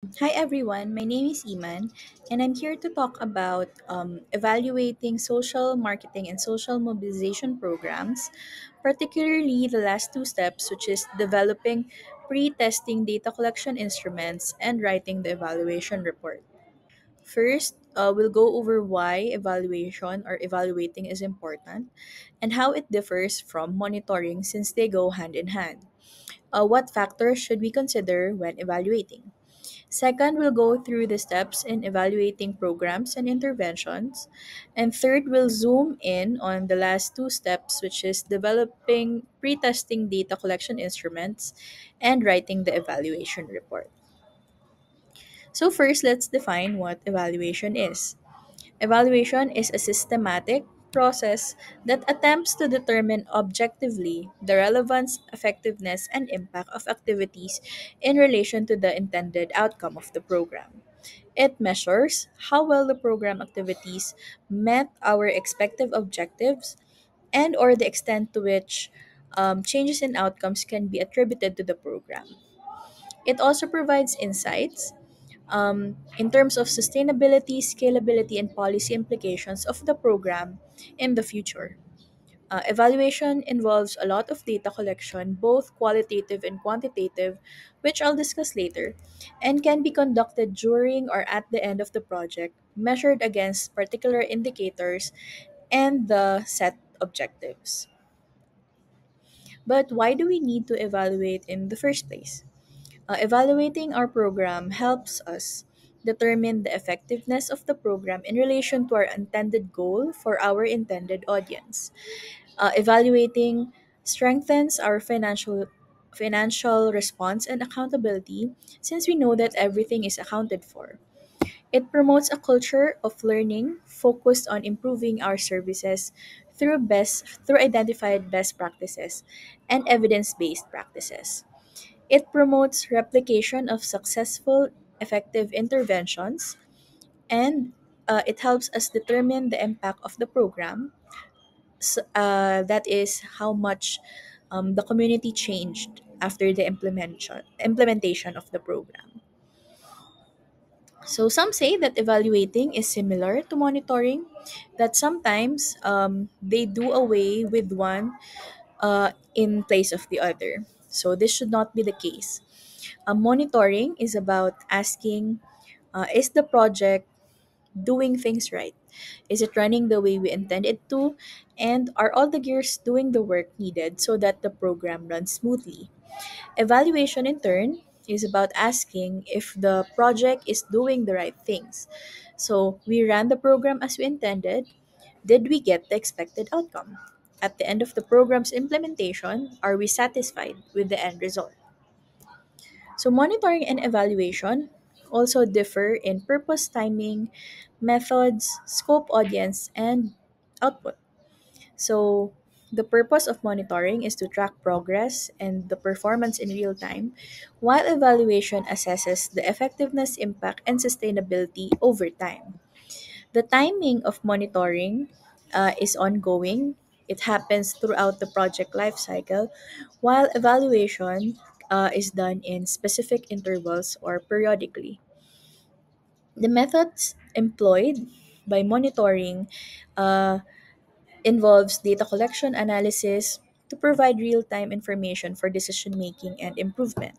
Hi everyone, my name is Iman, and I'm here to talk about evaluating social marketing and social mobilization programs, particularly the last two steps, which is developing pre testing data collection instruments and writing the evaluation report. First, we'll go over why evaluation or evaluating is important and how it differs from monitoring since they go hand in hand. What factors should we consider when evaluating? Second, we'll go through the steps in evaluating programs and interventions. And third, we'll zoom in on the last two steps, which is developing pre testing data collection instruments and writing the evaluation report. So, first, let's define what evaluation is. Evaluation is a systematic process that attempts to determine objectively the relevance, effectiveness, and impact of activities in relation to the intended outcome of the program. It measures how well the program activities met our expected objectives and or the extent to which changes in outcomes can be attributed to the program. It also provides insights in terms of sustainability, scalability, and policy implications of the program in the future. Evaluation involves a lot of data collection, both qualitative and quantitative, which I'll discuss later, and can be conducted during or at the end of the project, measured against particular indicators and the set objectives. But why do we need to evaluate in the first place? Evaluating our program helps us determine the effectiveness of the program in relation to our intended goal for our intended audience. Evaluating strengthens our financial response and accountability since we know that everything is accounted for. It promotes a culture of learning focused on improving our services through identified best practices and evidence-based practices. It promotes replication of successful effective interventions and it helps us determine the impact of the program. That is how much the community changed after the implementation of the program. So some say that evaluating is similar to monitoring, that sometimes they do away with one in place of the other. So this should not be the case. Monitoring is about asking, is the project doing things right? Is it running the way we intend it to? And are all the gears doing the work needed so that the program runs smoothly? Evaluation, in turn, is about asking if the project is doing the right things. So, we ran the program as we intended. Did we get the expected outcome? At the end of the program's implementation, are we satisfied with the end result? So, monitoring and evaluation also differ in purpose, timing, methods, scope, audience, and output. So, the purpose of monitoring is to track progress and the performance in real time, while evaluation assesses the effectiveness, impact, and sustainability over time. The timing of monitoring is ongoing. It happens throughout the project lifecycle, while evaluation is done in specific intervals or periodically. The methods employed by monitoring uh, involves data collection analysis to provide real time information for decision making and improvement,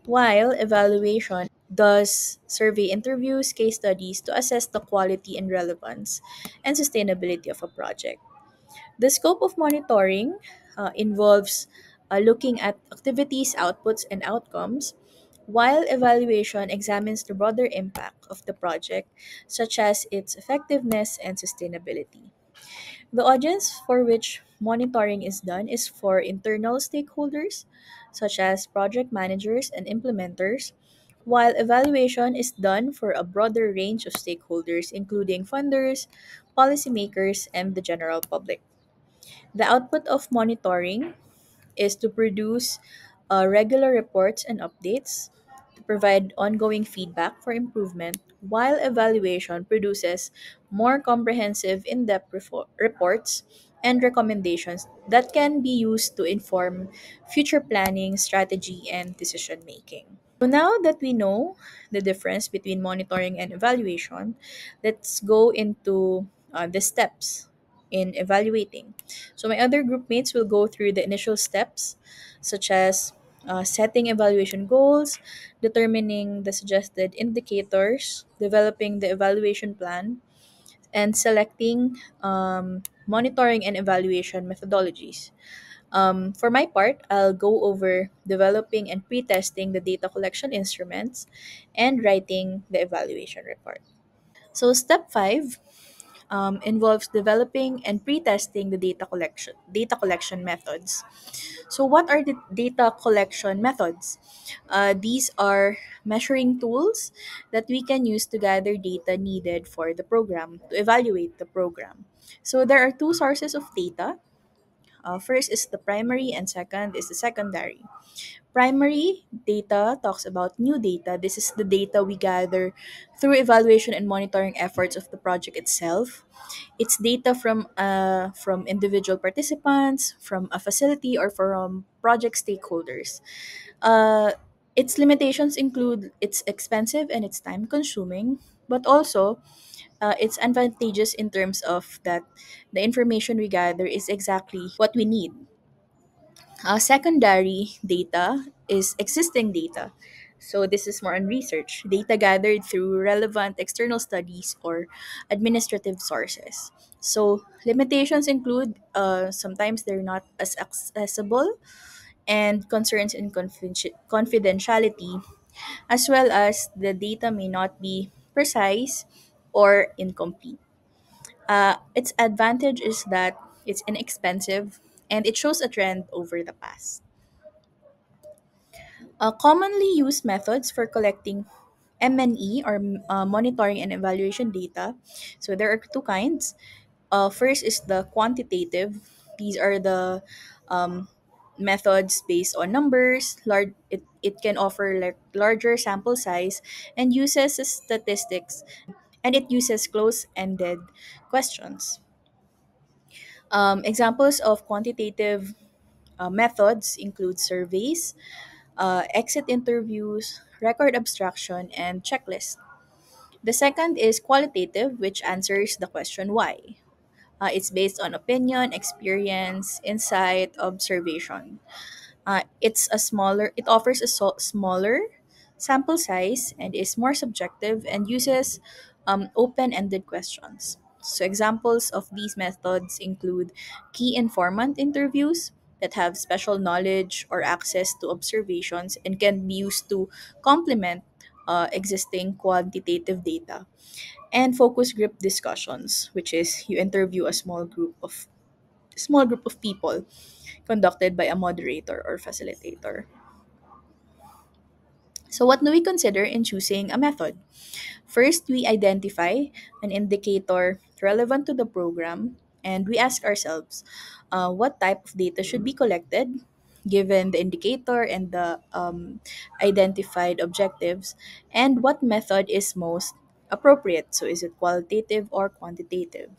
while evaluation does survey interviews, case studies to assess the quality and relevance and sustainability of a project. The scope of monitoring involves looking at activities, outputs, and outcomes, while evaluation examines the broader impact of the project, such as its effectiveness and sustainability. The audience for which monitoring is done is for internal stakeholders, such as project managers and implementers, while evaluation is done for a broader range of stakeholders, including funders, policymakers, and the general public. The output of monitoring is to produce regular reports and updates, to provide ongoing feedback for improvement, while evaluation produces more comprehensive, in depth reports and recommendations that can be used to inform future planning, strategy, and decision making. So now that we know the difference between monitoring and evaluation, let's go into the steps in evaluating. So my other group mates will go through the initial steps, such as setting evaluation goals, determining the suggested indicators, developing the evaluation plan, and selecting monitoring and evaluation methodologies. For my part, I'll go over developing and pre-testing the data collection instruments and writing the evaluation report. So step 5 involves developing and pre-testing the data collection methods. So what are the data collection methods? These are measuring tools that we can use to gather data needed for the program to evaluate the program. So there are two sources of data. First is the primary, and second is the secondary. Primary data talks about new data. This is the data we gather through evaluation and monitoring efforts of the project itself. It's data from individual participants, from a facility, or from project stakeholders. Uh, its limitations include it's expensive and it's time consuming, but also it's advantageous in terms of that the information we gather is exactly what we need. Secondary data is existing data. So this is more on research, data gathered through relevant external studies or administrative sources. So limitations include sometimes they're not as accessible and concerns in confidentiality, as well as the data may not be precise or incomplete. Its advantage is that it's inexpensive and it shows a trend over the past. Commonly used methods for collecting M&E or monitoring and evaluation data. So there are two kinds. First is the quantitative. These are the um, methods based on numbers. It can offer like larger sample size and uses statistics, and it uses close-ended questions. Examples of quantitative methods include surveys, exit interviews, record abstraction, and checklist. The second is qualitative, which answers the question why. It's based on opinion, experience, insight, observation. It offers a smaller sample size and is more subjective and uses open-ended questions. So examples of these methods include key informant interviews that have special knowledge or access to observations and can be used to complement existing quantitative data, and focus group discussions, which is you interview a small group of people conducted by a moderator or facilitator. So, what do we consider in choosing a method? First, we identify an indicator relevant to the program and we ask ourselves what type of data should be collected given the indicator and the identified objectives, and what method is most appropriate. So, is it qualitative or quantitative?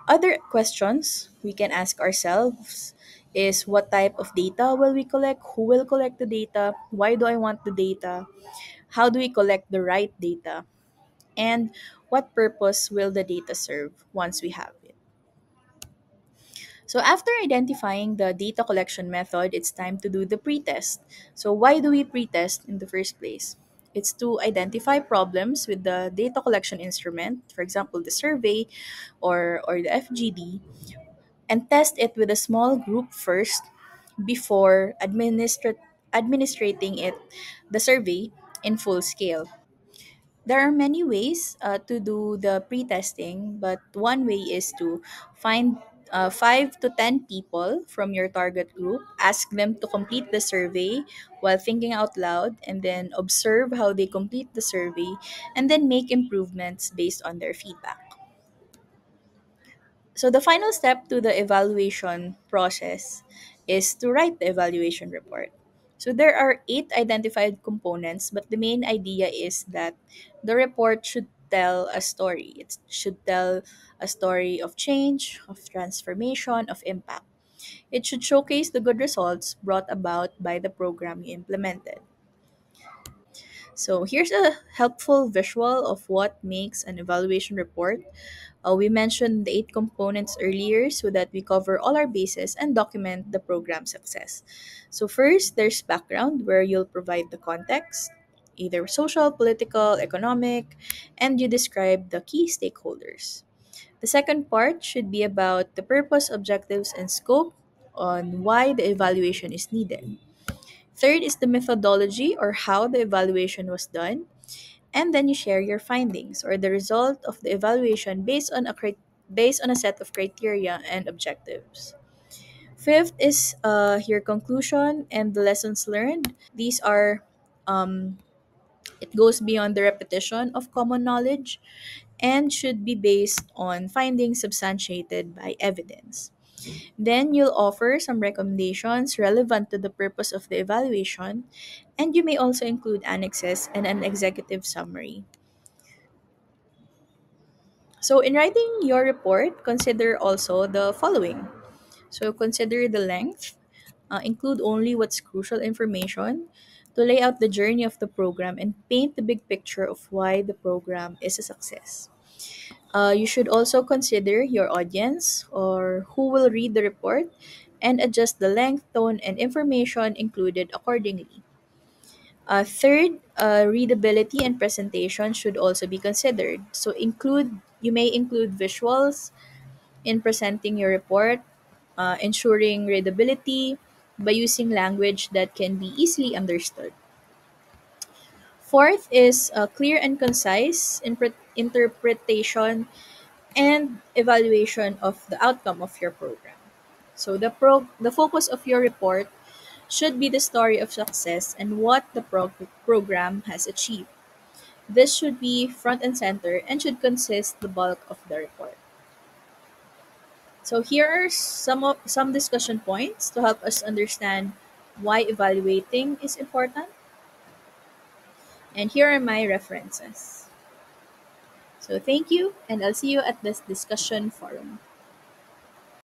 Other questions we can ask ourselves is what type of data will we collect? Who will collect the data? Why do I want the data? How do we collect the right data? And what purpose will the data serve once we have it? So after identifying the data collection method, it's time to do the pretest. So why do we pretest in the first place? It's to identify problems with the data collection instrument, for example, the survey or the FGD, and test it with a small group first before administrating it the survey in full scale. There are many ways to do the pre-testing, but one way is to find 5 to 10 people from your target group, ask them to complete the survey while thinking out loud, and then observe how they complete the survey, and then make improvements based on their feedback. So the final step to the evaluation process is to write the evaluation report. So there are 8 identified components, but the main idea is that the report should tell a story. It should tell a story of change, of transformation, of impact. It should showcase the good results brought about by the program you implemented. So here's a helpful visual of what makes an evaluation report. We mentioned the eight components earlier so that we cover all our bases and document the program success. So, first, there's background where you'll provide the context, either social, political, economic, and you describe the key stakeholders. The second part should be about the purpose, objectives, and scope on why the evaluation is needed. Third is the methodology or how the evaluation was done, and then you share your findings or the result of the evaluation based on a set of criteria and objectives. Fifth is your conclusion and the lessons learned. These are it goes beyond the repetition of common knowledge and should be based on findings substantiated by evidence. Then you'll offer some recommendations relevant to the purpose of the evaluation, and you may also include annexes and an executive summary. So, in writing your report, consider also the following. So, consider the length, include only what's crucial information to lay out the journey of the program and paint the big picture of why the program is a success. You should also consider your audience or who will read the report and adjust the length, tone, and information included accordingly. Third, readability and presentation should also be considered. So you may include visuals in presenting your report, ensuring readability by using language that can be easily understood. Fourth is clear and concise interpretation and evaluation of the outcome of your program. So the focus of your report should be the story of success and what the program has achieved. This should be front and center and should consist the bulk of the report. So here are some discussion points to help us understand why evaluating is important. And here are my references. So thank you, and I'll see you at this discussion forum.